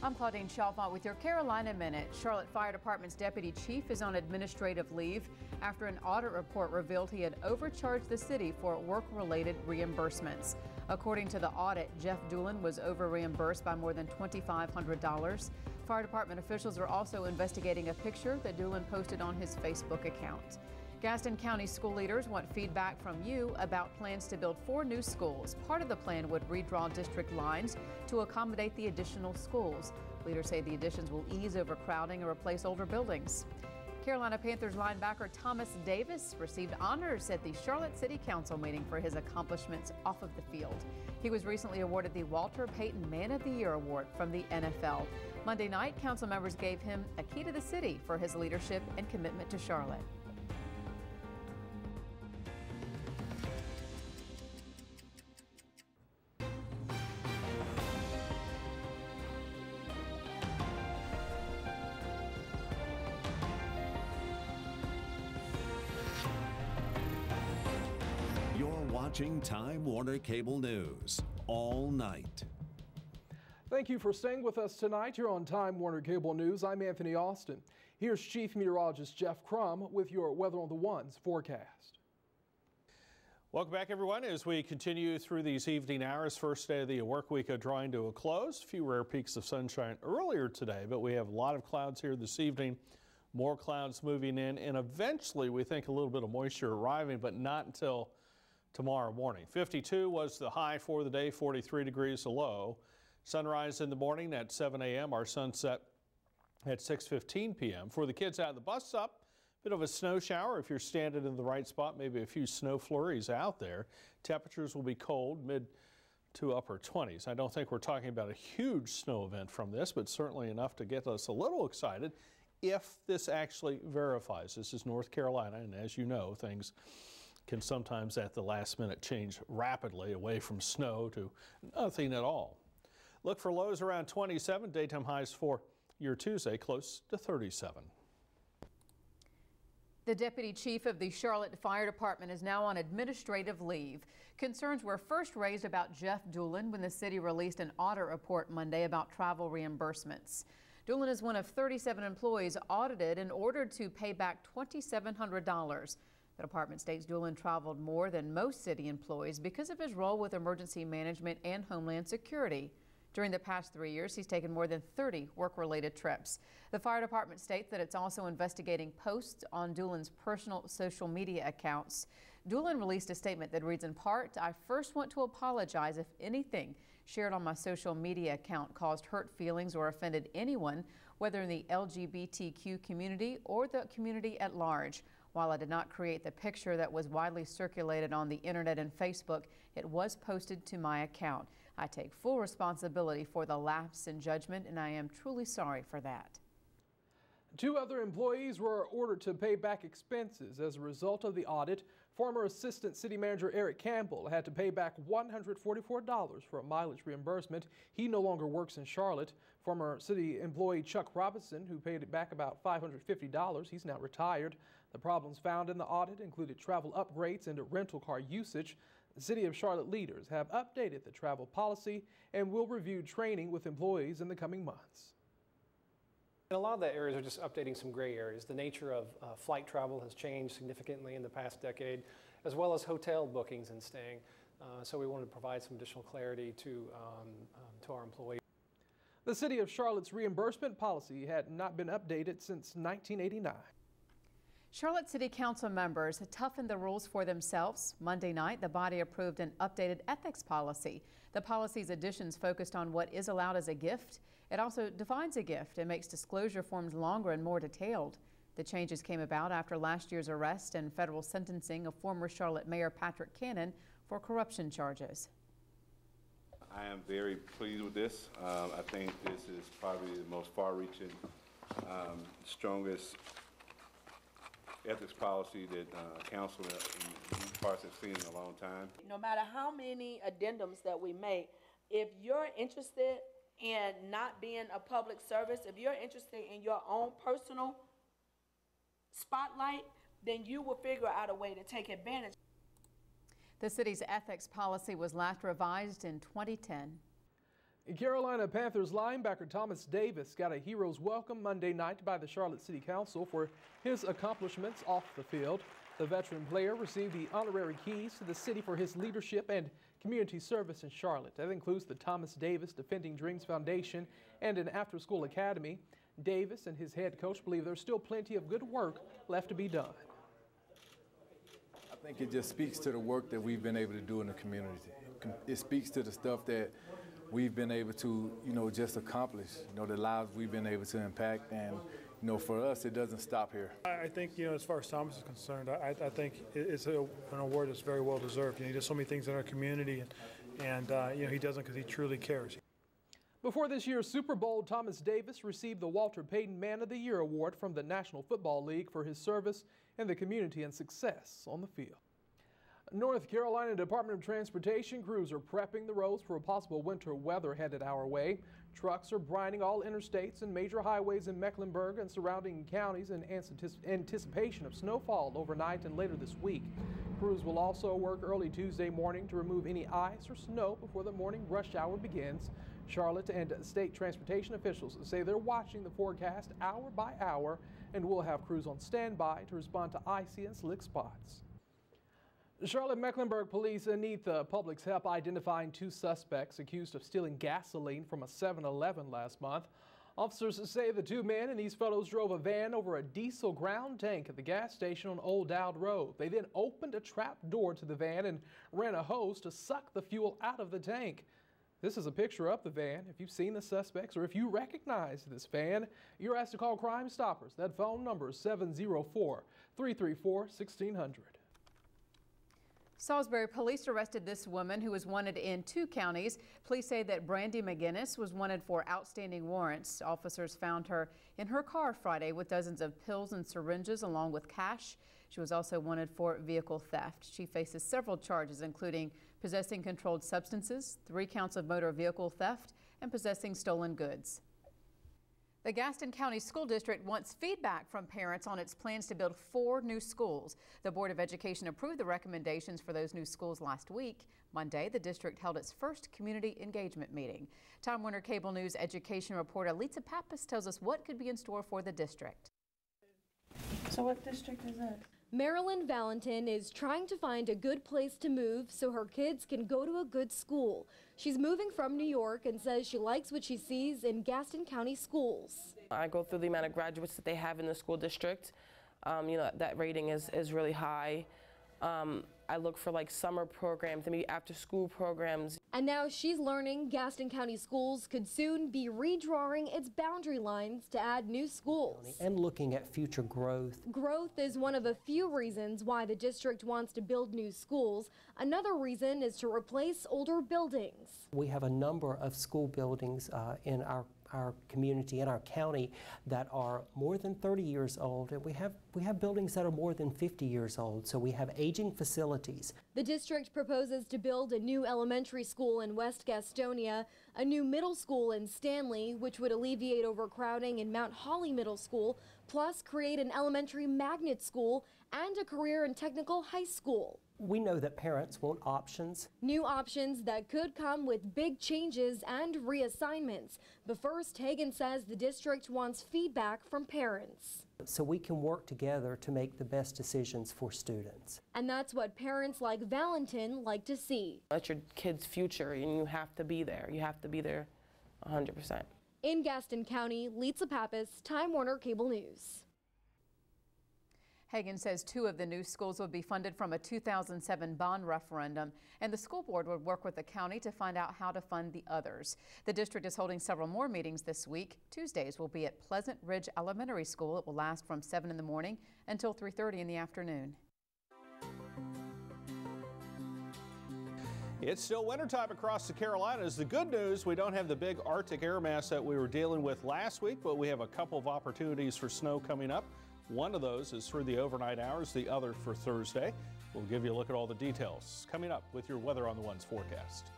I'm Claudine Chalfant with your Carolina Minute. Charlotte Fire Department's deputy chief is on administrative leave after an audit report revealed he had overcharged the city for work-related reimbursements. According to the audit, Jeff Doolin was over-reimbursed by more than $2,500. Fire department officials are also investigating a picture that Doolin posted on his Facebook account. Gaston County school leaders want feedback from you about plans to build 4 new schools. Part of the plan would redraw district lines to accommodate the additional schools. Leaders say the additions will ease overcrowding and replace older buildings. Carolina Panthers linebacker Thomas Davis received honors at the Charlotte City Council meeting for his accomplishments off of the field. He was recently awarded the Walter Payton Man of the Year Award from the NFL. Monday night, council members gave him a key to the city for his leadership and commitment to Charlotte. You're watching Time Warner Cable News all night. Thank you for staying with us tonight here on Time Warner Cable News. I'm Anthony Austin. Here's Chief Meteorologist Jeff Crum with your Weather on the Ones forecast. Welcome back, everyone, as we continue through these evening hours. First day of the work week drawing to a close. A few rare peaks of sunshine earlier today, but we have a lot of clouds here this evening. More clouds moving in, and eventually we think a little bit of moisture arriving, but not until tomorrow morning. 52 was the high for the day, 43 degrees the low. Sunrise in the morning at 7 a.m. Our sunset at 6:15 p.m. For the kids out of the bus stop, bit of a snow shower if you're standing in the right spot, maybe a few snow flurries out there. Temperatures will be cold, mid to upper 20s. I don't think we're talking about a huge snow event from this, but certainly enough to get us a little excited if this actually verifies. This is North Carolina, and as you know, things can sometimes at the last minute change rapidly away from snow to nothing at all. Look for lows around 27, daytime highs for your Tuesday close to 37. The deputy chief of the Charlotte Fire Department is now on administrative leave. Concerns were first raised about Jeff Doolin when the city released an audit report Monday about travel reimbursements. Doolin is one of 37 employees audited and ordered to pay back $2,700. The department states Doolin traveled more than most city employees because of his role with emergency management and homeland security. During the past 3 years, he's taken more than 30 work-related trips. The fire department states that it's also investigating posts on Doolin's personal social media accounts. Doolin released a statement that reads in part, "I first want to apologize if anything shared on my social media account caused hurt feelings or offended anyone, whether in the LGBTQ community or the community at large. While I did not create the picture that was widely circulated on the internet and Facebook, it was posted to my account. I take full responsibility for the lapse in judgment, and I am truly sorry for that." 2 other employees were ordered to pay back expenses as a result of the audit. Former Assistant City Manager Eric Campbell had to pay back $144 for a mileage reimbursement. He no longer works in Charlotte. Former city employee Chuck Robinson, who paid back about $550, he's now retired. The problems found in the audit included travel upgrades and rental car usage. The City of Charlotte leaders have updated the travel policy and will review training with employees in the coming months. And a lot of the areas are just updating some gray areas. The nature of flight travel has changed significantly in the past decade, as well as hotel bookings and staying. So we wanted to provide some additional clarity to our employees. The City of Charlotte's reimbursement policy had not been updated since 1989. Charlotte City Council members toughened the rules for themselves. Monday night, the body approved an updated ethics policy. The policy's additions focused on what is allowed as a gift. It also defines a gift and makes disclosure forms longer and more detailed. The changes came about after last year's arrest and federal sentencing of former Charlotte Mayor Patrick Cannon for corruption charges. I am very pleased with this. I think this is probably the most far-reaching, strongest ethics policy that council in these parts have seen in a long time. No matter how many addendums that we make, if you're interested in not being a public service, if you're interested in your own personal spotlight, then you will figure out a way to take advantage. The city's ethics policy was last revised in 2010. Carolina Panthers linebacker Thomas Davis got a hero's welcome Monday night by the Charlotte City Council for his accomplishments off the field. The veteran player received the honorary keys to the city for his leadership and community service in Charlotte. That includes the Thomas Davis Defending Dreams Foundation and an after-school academy. Davis and his head coach believe there's still plenty of good work left to be done. I think it just speaks to the work that we've been able to do in the community. It speaks to the stuff that we've been able to, just accomplish, the lives we've been able to impact. And, for us, it doesn't stop here. I think, as far as Thomas is concerned, I think it's an award that's very well deserved. He does so many things in our community, and he does it because he truly cares. Before this year's Super Bowl, Thomas Davis received the Walter Payton Man of the Year Award from the National Football League for his service in the community and success on the field. North Carolina Department of Transportation crews are prepping the roads for a possible winter weather headed our way. Trucks are brining all interstates and major highways in Mecklenburg and surrounding counties in anticipation of snowfall overnight and later this week. Crews will also work early Tuesday morning to remove any ice or snow before the morning rush hour begins. Charlotte and state transportation officials say they're watching the forecast hour by hour and will have crews on standby to respond to icy and slick spots. Charlotte-Mecklenburg police need the public's help identifying two suspects accused of stealing gasoline from a 7-Eleven last month. Officers say the two men and these fellows drove a van over a diesel ground tank at the gas station on Old Dowd Road. They then opened a trap door to the van and ran a hose to suck the fuel out of the tank. This is a picture of the van. If you've seen the suspects or if you recognize this van, you're asked to call Crime Stoppers. That phone number is 704-334-1600. Salisbury police arrested this woman who was wanted in 2 counties. Police say that Brandy McGinnis was wanted for outstanding warrants. Officers found her in her car Friday with dozens of pills and syringes along with cash. She was also wanted for vehicle theft. She faces several charges, including possessing controlled substances, 3 counts of motor vehicle theft, and possessing stolen goods. The Gaston County School District wants feedback from parents on its plans to build 4 new schools. The Board of Education approved the recommendations for those new schools last week. Monday, the district held its first community engagement meeting. Time Warner Cable News education reporter Lisa Pappas tells us what could be in store for the district. So what district is it? Marilyn Valentin is trying to find a good place to move so her kids can go to a good school. She's moving from New York and says she likes what she sees in Gaston County schools. I go through the amount of graduates that they have in the school district. That rating is really high. I look for like summer programs, maybe after school programs. And now she's learning Gaston County Schools could soon be redrawing its boundary lines to add new schools. And looking at future growth. Growth is one of a few reasons why the district wants to build new schools. Another reason is to replace older buildings. We have a number of school buildings in our community, in our county, that are more than 30 years old, and we have buildings that are more than 50 years old, so we have aging facilities. The district proposes to build a new elementary school in West Gastonia, a new middle school in Stanley, which would alleviate overcrowding in Mount Holly Middle School, plus create an elementary magnet school and a career and technical high school. We know that parents want options. New options that could come with big changes and reassignments. But first, Hagan says the district wants feedback from parents. So we can work together to make the best decisions for students. And that's what parents like Valentin like to see. That's your kid's future, and you have to be there. You have to be there 100%. In Gaston County, Lisa Pappas, Time Warner Cable News. Hagan says 2 of the new schools would be funded from a 2007 bond referendum, and the school board would work with the county to find out how to fund the others. The district is holding several more meetings this week. Tuesdays will be at Pleasant Ridge Elementary School. It will last from 7 in the morning until 3:30 in the afternoon. It's still wintertime across the Carolinas. The good news, we don't have the big Arctic air mass that we were dealing with last week, but we have a couple of opportunities for snow coming up. One of those is through the overnight hours, the other for Thursday. We'll give you a look at all the details coming up with your Weather on the Ones forecast.